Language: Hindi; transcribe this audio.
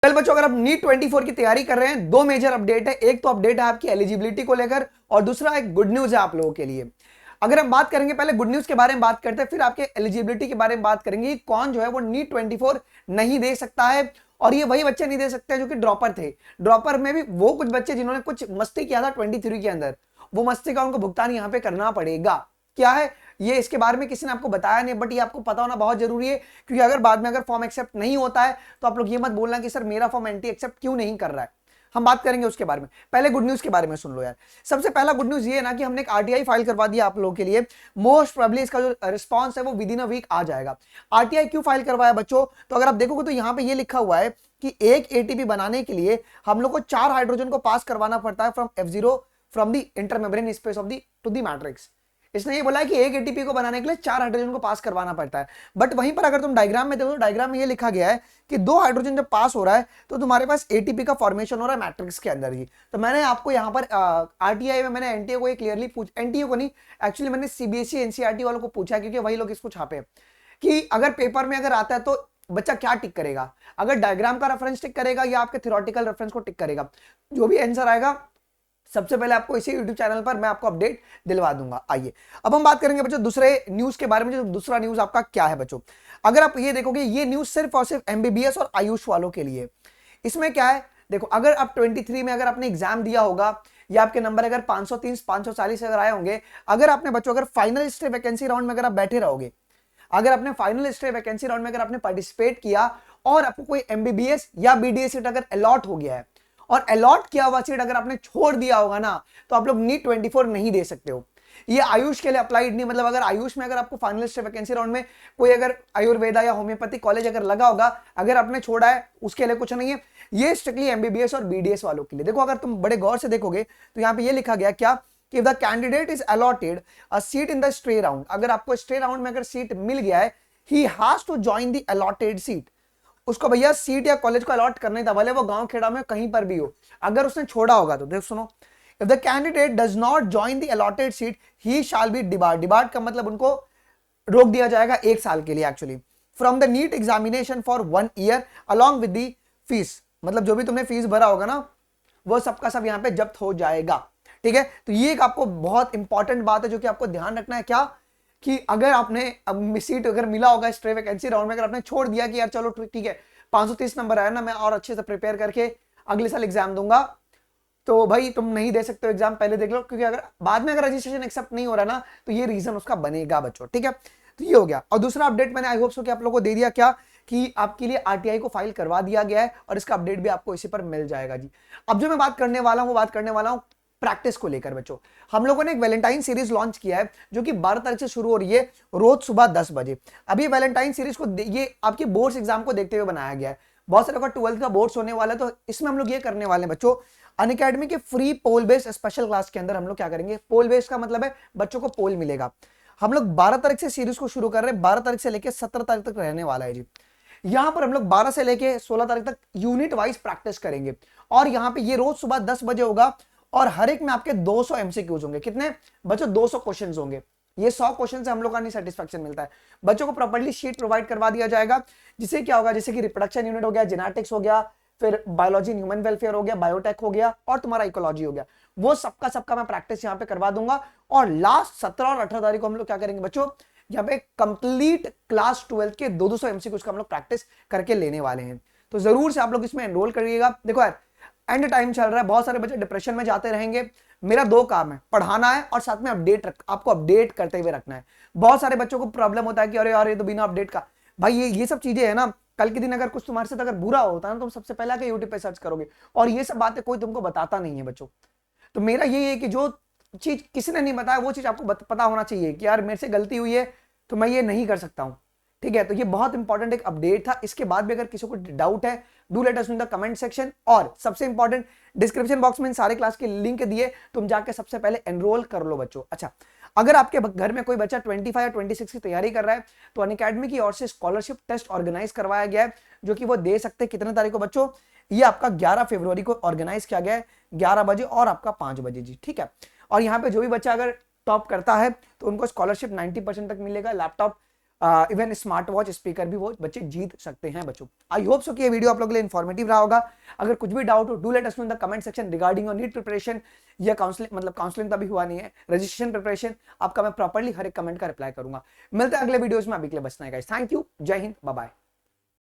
चल बच्चों, अगर आप नीट 24 की तैयारी कर रहे हैं, दो मेजर अपडेट है। एक तो अपडेट है आपकी एलिजिबिलिटी को लेकर और दूसरा एक गुड न्यूज है आप लोगों के लिए। अगर हम बात करेंगे, पहले गुड न्यूज के बारे में बात करते हैं, फिर आपके एलिजिबिलिटी के बारे में बात करेंगे। कौन जो है वो नीट 24 नहीं दे सकता है, और ये वही बच्चे नहीं दे सकते जो कि ड्रॉपर थे। ड्रॉपर में भी वो कुछ बच्चे जिन्होंने कुछ मस्ती किया था 23 के अंदर, वो मस्ती का उनको भुगतान यहां पे करना पड़ेगा। क्या है ये, इसके बारे में किसी ने आपको बताया नहीं, बट ये आपको पता होना बहुत जरूरी है, क्योंकि अगर बाद में अगर फॉर्म एक्सेप्ट नहीं होता है तो आप लोग ये मत बोलना कि सर मेरा फॉर्म एंटी एक्सेप्ट क्यों नहीं कर रहा है। हम बात करेंगे उसके बारे में। पहले गुड न्यूज के बारे में सुन लो यार। सबसे पहला गुड न्यूज ये है ना कि हमने एक आरटीआई फाइल करवा दिया आप लोगों के लिए। मोस्ट प्रोबेबली इसका जो रिस्पांस है वो विद इन अ वीक आ जाएगा। आरटीआई क्यों फाइल करवाया बच्चों, तो अगर आप देखोगे तो यहाँ पे ये लिखा हुआ है कि एक एटीपी बनाने के लिए हम लोग को 4 हाइड्रोजन को पास करवाना पड़ता है from F0 from the intermembrane space of the two the matrix. इसने ये बोला है कि एक एटीपी को बनाने के लिए 4 हाइड्रोजन को पास करवाना पड़ता है। बट वहीं पर अगर तुम डायग्राम में देखो, डायग्राम में ये लिखा गया है कि 2 हाइड्रोजन जब पास हो रहा है तो तुम्हारे पास एटीपी का फॉर्मेशन हो रहा है मैट्रिक्स के अंदर ही। तो मैंने आपको यहाँ पर आरटीआई में मैंने एनटीए को क्लियरली एनटीए को नहीं, एक्चुअली मैंने सीबीएसई एनसीईआरटी वालों को पूछा, क्योंकि वही लोग इसको छापे कि अगर पेपर में अगर आता है तो बच्चा क्या टिक करेगा, अगर डायग्राम का रेफरेंस टिक करेगा या आपके थ्योरेटिकल रेफरेंस को टिक करेगा। जो भी आंसर आएगा सबसे पहले आपको इसी YouTube चैनल पर मैं आपको अपडेट दिलवा दूंगा। आइए अब हम बात करेंगे बच्चों दूसरे न्यूज के बारे में। जो दूसरा न्यूज आपका क्या है बच्चों, अगर आप ये देखोगे ये न्यूज सिर्फ और सिर्फ एमबीबीएस और आयुष वालों के लिए। इसमें क्या है, देखो अगर आप 23 में अगर आपने एग्जाम दिया होगा या आपके नंबर अगर 530 540 अगर आए होंगे, अगर आपने बच्चों अगर फाइनल स्टे वैकेंसी राउंड में अगर आप बैठे रहोगे, अगर आपने फाइनल स्टे वैकेंसी राउंड में अगर आपने पार्टिसिपेट किया और आपको कोई एमबीबीएस या बीडीएस सीट अगर अलॉट हो गया है और अलॉट किया हुआ सीट अगर आपने छोड़ दिया होगा ना, तो आप लोग नीट 24 नहीं दे सकते हो। ये आयुष के लिए अप्लाइड नहीं, मतलब अगर आयुष में अगर आपको फाइनल स्टे वैकेंसी राउंड में कोई अगर आयुर्वेदा या होम्योपैथी कॉलेज अगर लगा होगा, अगर आपने छोड़ा है उसके लिए कुछ नहीं है। ये स्ट्रिक्टली एमबीबीएस और बीडीएस वालों के लिए। देखो अगर तुम बड़े गौर से देखोगे तो यहाँ पे ये लिखा गया क्या कि the candidate is allotted a seat in the stay round, अगर आपको स्टे राउंड में अगर सीट मिल गया है, he has to join the allotted seat. उसको भैया सीट या कॉलेज को अलॉट करने था, भले वो गांव खेड़ा में कहीं पर भी हो, अगर उसने छोड़ा होगा तो देख सुनो, if the candidate does not join the allotted seat he shall be debarred. Debarred का मतलब उनको रोक दिया जाएगा 1 साल के लिए actually from the NEET examination for 1 year along with the fees. मतलब जो भी तुमने फीस भरा होगा ना वो सबका सब यहाँ पे जब्त हो जाएगा। ठीक है, तो ये एक आपको बहुत इंपॉर्टेंट बात है जो कि आपको ध्यान रखना है। क्या कि अगर आपने सीट अगर मिला होगा स्ट्रे वैकेंसी राउंड में, अगर आपने छोड़ दिया कि यार चलो ठीक है 530 नंबर आया ना, मैं और अच्छे से प्रिपेयर करके अगले साल एग्जाम दूंगा, तो भाई तुम नहीं दे सकते हो एग्जाम, पहले देख लो, क्योंकि अगर बाद में अगर रजिस्ट्रेशन एक्सेप्ट नहीं हो रहा ना तो ये रीजन उसका बनेगा बच्चों। ठीक है, तो ये हो गया। और दूसरा अपडेट मैंने आई होप सो कि आप लोगों को दे दिया क्या कि आपके लिए आरटीआई को फाइल करवा दिया गया है और इसका अपडेट भी आपको इसी पर मिल जाएगा जी। अब जो मैं बात करने वाला हूं वो बात करने वाला हूं प्रैक्टिस को लेकर बच्चों। हम लोगों ने एक वैलेंटाइन सीरीज लॉन्च किया है जो कि 12 तारीख से शुरू हो रही है, रोज सुबह 10 बजे। अभी वैलेंटाइन सीरीज को ये आपके बोर्ड्स एग्जाम को देखते हुए बनाया गया है। बहुत सारे का 12th का बोर्ड्स होने वाला है, तो इसमें हम लोग ये करने वाले हैं बच्चों, अनअकैडमी के फ्री पोल बेस्ड स्पेशल क्लास के अंदर हम लोग क्या करेंगे, पोल बेस्ड का मतलब है बच्चों को पोल मिलेगा। हम लोग 12 तारीख से सीरीज को शुरू कर रहे हैं, 12 तारीख से लेकर 17 तारीख तक रहने वाला है जी। यहां पर हम लोग 12 से लेके 16 तारीख तक यूनिट वाइज प्रैक्टिस करेंगे और यहाँ पे ये रोज सुबह 10 बजे होगा और हर एक में आपके 200 एमसीक्यूज होंगे। कितने बच्चों, 200 क्वेश्चंस होंगे। ये 100 क्वेश्चन से हम लोग का नहीं सेटिस्फेक्शन मिलता है, बच्चों को प्रॉपर्ली शीट प्रोवाइड करवा दिया जाएगा, जिससे क्या होगा, जैसे कि रिप्रोडक्शन यूनिट हो गया, जेनेटिक्स हो गया, फिर बायोलॉजी ह्यूमन वेलफेयर हो गया, बायोटेक हो गया और तुम्हारा इकोलॉजी हो गया, वो सबका मैं प्रैक्टिस यहाँ पे करवा दूंगा। और लास्ट 17 और 18 तारीख को हम लोग क्या करेंगे बच्चों, यहाँ पे कंप्लीट क्लास 12 के 200 एमसीक्यूज का हम लोग प्रैक्टिस करके लेने वाले हैं। तो जरूर से आप लोग इसमें एनरोल करिएगा। देखो यार एंड टाइम चल रहा है, बहुत सारे बच्चे डिप्रेशन में जाते रहेंगे। मेरा 2 काम है, पढ़ाना है और साथ में आपको अपडेट करते हुए रखना है। बहुत सारे बच्चों को प्रॉब्लम होता है कि अरे यार ये तो बिना अपडेट का, भाई ये सब चीजें है ना, कल के दिन अगर कुछ तुम्हारे साथ अगर बुरा होता है ना, तुम सबसे पहले आके यूट्यूब पे सर्च करोगे और ये सब बातें कोई तुमको बताता नहीं है बच्चों। तो मेरा यही है कि जो चीज किसी ने नहीं बताया वो चीज आपको पता होना चाहिए कि यार मेरे से गलती हुई है तो मैं ये नहीं कर सकता हूं। ठीक है, तो ये बहुत इंपॉर्टेंट एक अपडेट था। इसके बाद भी अगर किसी को डाउट है, do let us know in the comment section. और सबसे इंपॉर्टेंट, डिस्क्रिप्शन बॉक्स में इन सारे क्लास के लिंक दिए, तुम जाके सबसे पहले एनरोल कर लो बच्चों। अच्छा, अगर आपके घर में कोई बच्चा 25 या 26 की तैयारी कर रहा है तो अनअकैडमी की ओर से स्कॉलरशिप टेस्ट ऑर्गेनाइज करवाया गया है, जो कि वो दे सकते हैं कितने तारीख को बच्चों, ये आपका 11 फरवरी को ऑर्गेनाइज किया गया है, 11 बजे और आपका 5 बजे जी। ठीक है, और यहाँ पे जो भी बच्चा अगर टॉप करता है तो उनको स्कॉलरशिप 90% तक मिलेगा, laptop even smart watch speaker भी वो बच्चे जीत सकते हैं बच्चों। आई होप सो कि ये वीडियो आप लोगों के लिए इन्फॉर्मेटिव रहा होगा। अगर कुछ भी डाउट हो do let us know in the comment section regarding your NEET preparation या काउंसलिंग, मतलब काउंसलिंग तो अभी हुआ नहीं है, रजिस्ट्रेशन प्रिपरेशन आपका मैं प्रॉपर्ली हर एक कमेंट का रिप्लाई करूंगा। मिलते हैं अगले वीडियोस में, अभी के लिए बस इतना ही गाइस। थैंक यू, जय हिंद, बाय बाय।